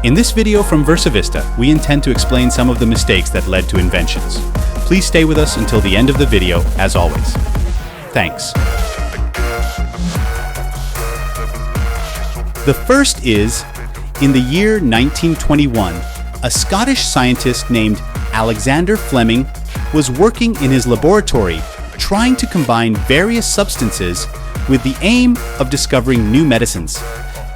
In this video from Vista, we intend to explain some of the mistakes that led to inventions. Please stay with us until the end of the video, as always. Thanks. The first is, in the year 1921, a Scottish scientist named Alexander Fleming was working in his laboratory trying to combine various substances with the aim of discovering new medicines,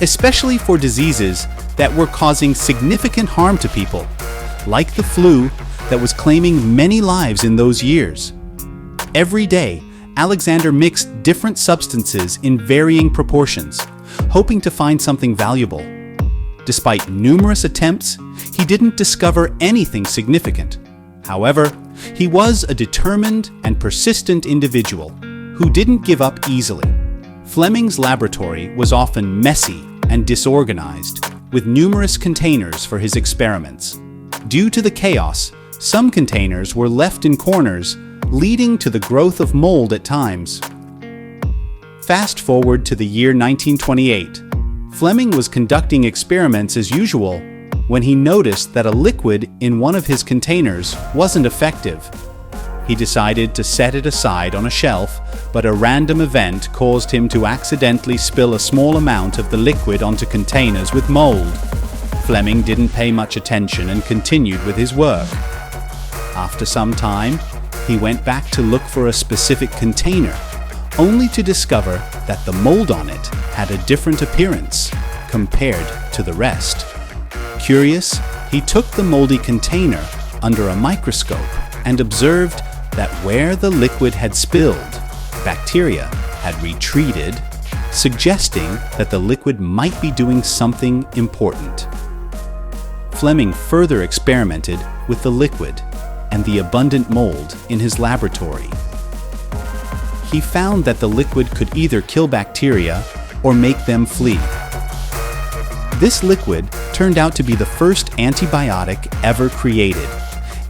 especially for diseases that were causing significant harm to people, like the flu that was claiming many lives in those years. Every day, Alexander mixed different substances in varying proportions, hoping to find something valuable. Despite numerous attempts, he didn't discover anything significant. However, he was a determined and persistent individual who didn't give up easily. Fleming's laboratory was often messy and disorganized, with numerous containers for his experiments. Due to the chaos, some containers were left in corners, leading to the growth of mold at times. Fast forward to the year 1928. Fleming was conducting experiments as usual when he noticed that a liquid in one of his containers wasn't effective. He decided to set it aside on a shelf, but a random event caused him to accidentally spill a small amount of the liquid onto containers with mold. Fleming didn't pay much attention and continued with his work. After some time, he went back to look for a specific container, only to discover that the mold on it had a different appearance compared to the rest. Curious, he took the moldy container under a microscope and observed that where the liquid had spilled, bacteria had retreated, suggesting that the liquid might be doing something important. Fleming further experimented with the liquid and the abundant mold in his laboratory. He found that the liquid could either kill bacteria or make them flee. This liquid turned out to be the first antibiotic ever created,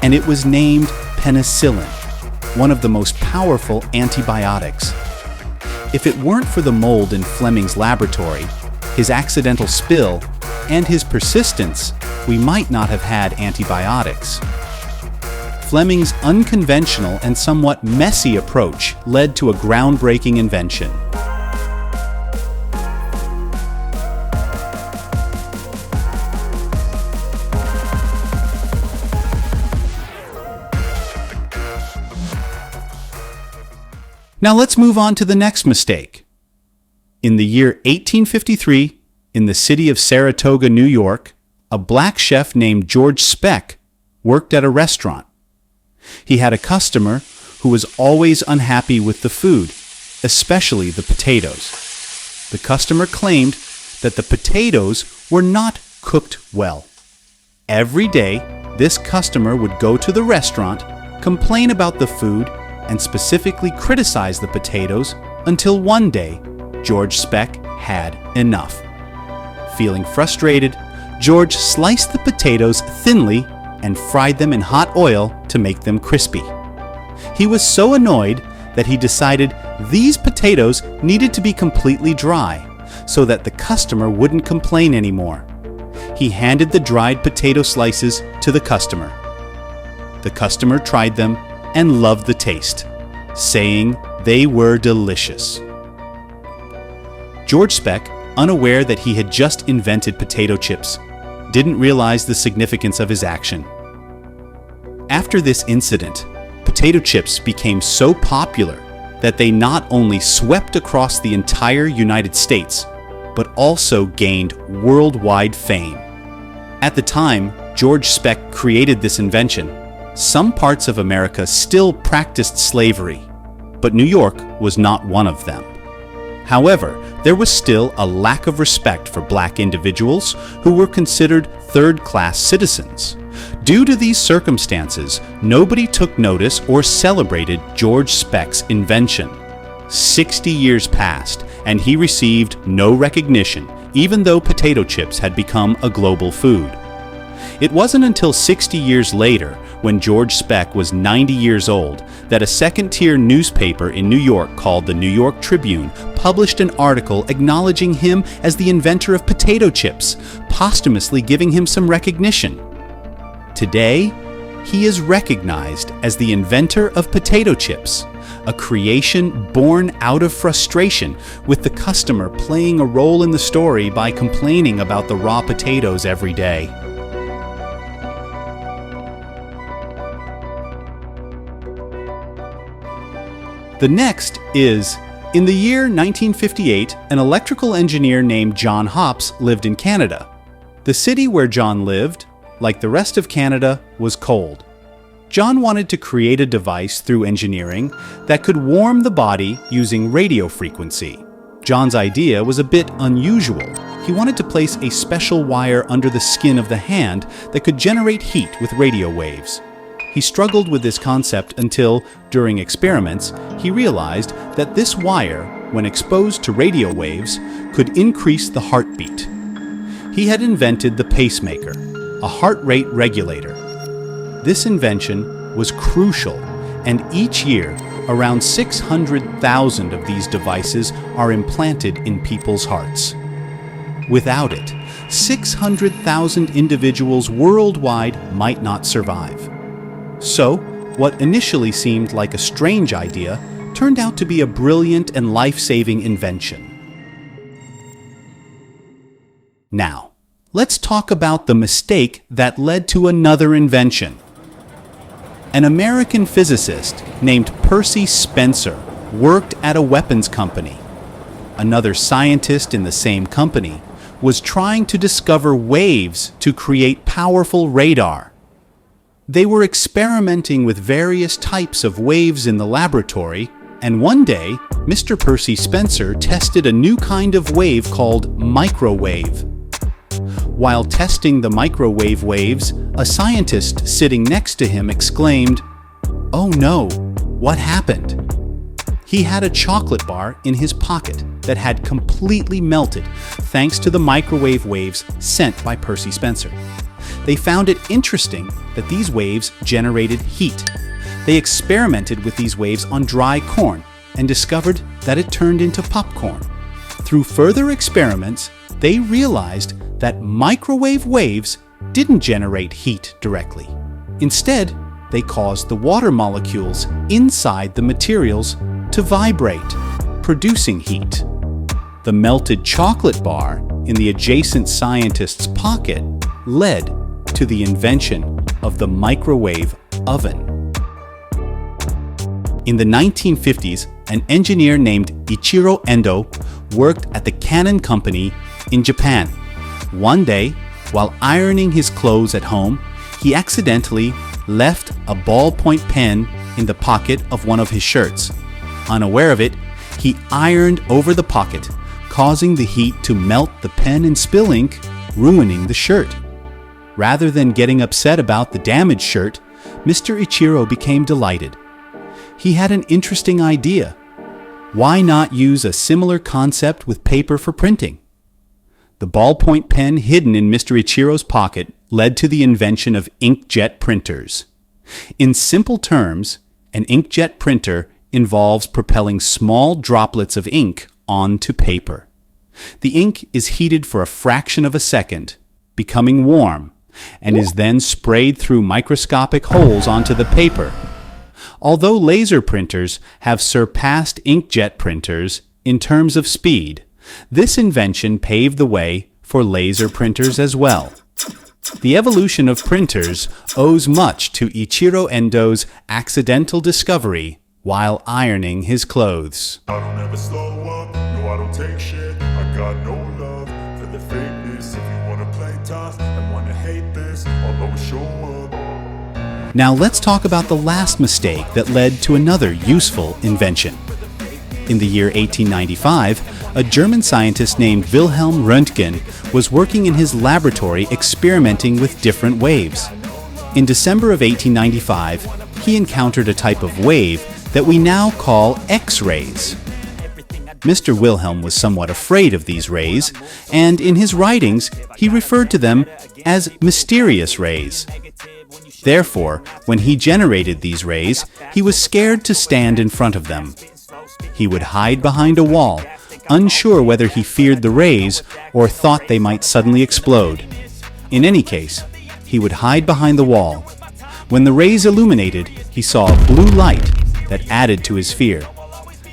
and it was named Penicillin, one of the most powerful antibiotics. If it weren't for the mold in Fleming's laboratory, his accidental spill, and his persistence, we might not have had antibiotics. Fleming's unconventional and somewhat messy approach led to a groundbreaking invention. Now let's move on to the next mistake. In the year 1853, in the city of Saratoga, New York, a black chef named George Speck worked at a restaurant. He had a customer who was always unhappy with the food, especially the potatoes. The customer claimed that the potatoes were not cooked well. Every day, this customer would go to the restaurant, complain about the food, and specifically criticize the potatoes until one day, George Speck had enough. Feeling frustrated, George sliced the potatoes thinly and fried them in hot oil to make them crispy. He was so annoyed that he decided these potatoes needed to be completely dry so that the customer wouldn't complain anymore. He handed the dried potato slices to the customer. The customer tried them and loved the taste, saying they were delicious. George Speck, unaware that he had just invented potato chips, didn't realize the significance of his action. After this incident, potato chips became so popular that they not only swept across the entire United States, but also gained worldwide fame. At the time George Speck created this invention, some parts of America still practiced slavery, but New York was not one of them. However, there was still a lack of respect for black individuals who were considered third-class citizens. Due to these circumstances, nobody took notice or celebrated George Speck's invention. 60 years passed, and he received no recognition, even though potato chips had become a global food. It wasn't until 60 years later, when George Speck was 90 years old, that a second-tier newspaper in New York called the New York Tribune published an article acknowledging him as the inventor of potato chips, posthumously giving him some recognition. Today, he is recognized as the inventor of potato chips, a creation born out of frustration, with the customer playing a role in the story by complaining about the raw potatoes every day. The next is, in the year 1958, an electrical engineer named John Hops lived in Canada. The city where John lived, like the rest of Canada, was cold. John wanted to create a device through engineering that could warm the body using radio frequency. John's idea was a bit unusual. He wanted to place a special wire under the skin of the hand that could generate heat with radio waves. He struggled with this concept until, during experiments, he realized that this wire, when exposed to radio waves, could increase the heartbeat. He had invented the pacemaker, a heart rate regulator. This invention was crucial, and each year, around 600,000 of these devices are implanted in people's hearts. Without it, 600,000 individuals worldwide might not survive. So, what initially seemed like a strange idea turned out to be a brilliant and life-saving invention. Now, let's talk about the mistake that led to another invention. An American physicist named Percy Spencer worked at a weapons company. Another scientist in the same company was trying to discover waves to create powerful radar. They were experimenting with various types of waves in the laboratory, and one day, Mr. Percy Spencer tested a new kind of wave called microwave. While testing the microwave waves, a scientist sitting next to him exclaimed, "Oh no, what happened?" He had a chocolate bar in his pocket that had completely melted thanks to the microwave waves sent by Percy Spencer. They found it interesting that these waves generated heat. They experimented with these waves on dry corn and discovered that it turned into popcorn. Through further experiments, they realized that microwave waves didn't generate heat directly. Instead, they caused the water molecules inside the materials to vibrate, producing heat. The melted chocolate bar in the adjacent scientist's pocket led to the invention of the microwave oven. In the 1950s, an engineer named Ichiro Endo worked at the Canon Company in Japan. One day, while ironing his clothes at home, he accidentally left a ballpoint pen in the pocket of one of his shirts. Unaware of it, he ironed over the pocket, causing the heat to melt the pen and spill ink, ruining the shirt. Rather than getting upset about the damaged shirt, Mr. Ichiro became delighted. He had an interesting idea. Why not use a similar concept with paper for printing? The ballpoint pen hidden in Mr. Ichiro's pocket led to the invention of inkjet printers. In simple terms, an inkjet printer involves propelling small droplets of ink onto paper. The ink is heated for a fraction of a second, becoming warm, and is then sprayed through microscopic holes onto the paper. Although laser printers have surpassed inkjet printers in terms of speed, this invention paved the way for laser printers as well. The evolution of printers owes much to Ichiro Endo's accidental discovery while ironing his clothes. I don't ever slow up, no I don't take shit. I got no love for the fakeness. If you wanna play tough and wanna hate this, I'll always show up. Now let's talk about the last mistake that led to another useful invention. In the year 1895, a German scientist named Wilhelm Roentgen was working in his laboratory experimenting with different waves. In December of 1895, he encountered a type of wave that we now call X-rays. Mr. Wilhelm was somewhat afraid of these rays, and in his writings he referred to them as mysterious rays. Therefore, when he generated these rays, he was scared to stand in front of them. He would hide behind a wall, unsure whether he feared the rays or thought they might suddenly explode. In any case, he would hide behind the wall. When the rays illuminated, he saw a blue light that added to his fear.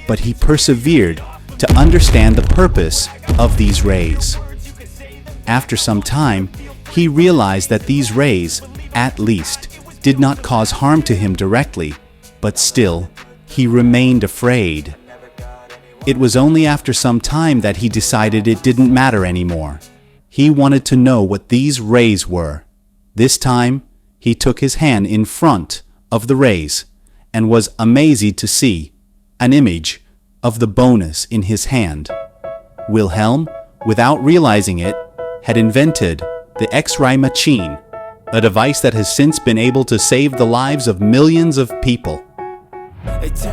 But he persevered to understand the purpose of these rays. After some time, he realized that these rays, at least, did not cause harm to him directly, but still, he remained afraid. It was only after some time that he decided it didn't matter anymore. He wanted to know what these rays were. This time, he took his hand in front of the rays and was amazed to see an image of the bonus in his hand. Wilhelm, without realizing it, had invented the X-ray machine, a device that has since been able to save the lives of millions of people.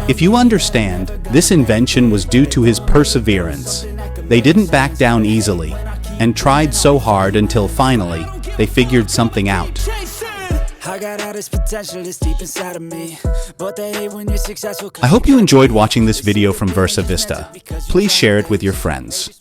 If you understand, this invention was due to his perseverance. They didn't back down easily and tried so hard until finally they figured something out. I hope you enjoyed watching this video from Vista. Please share it with your friends.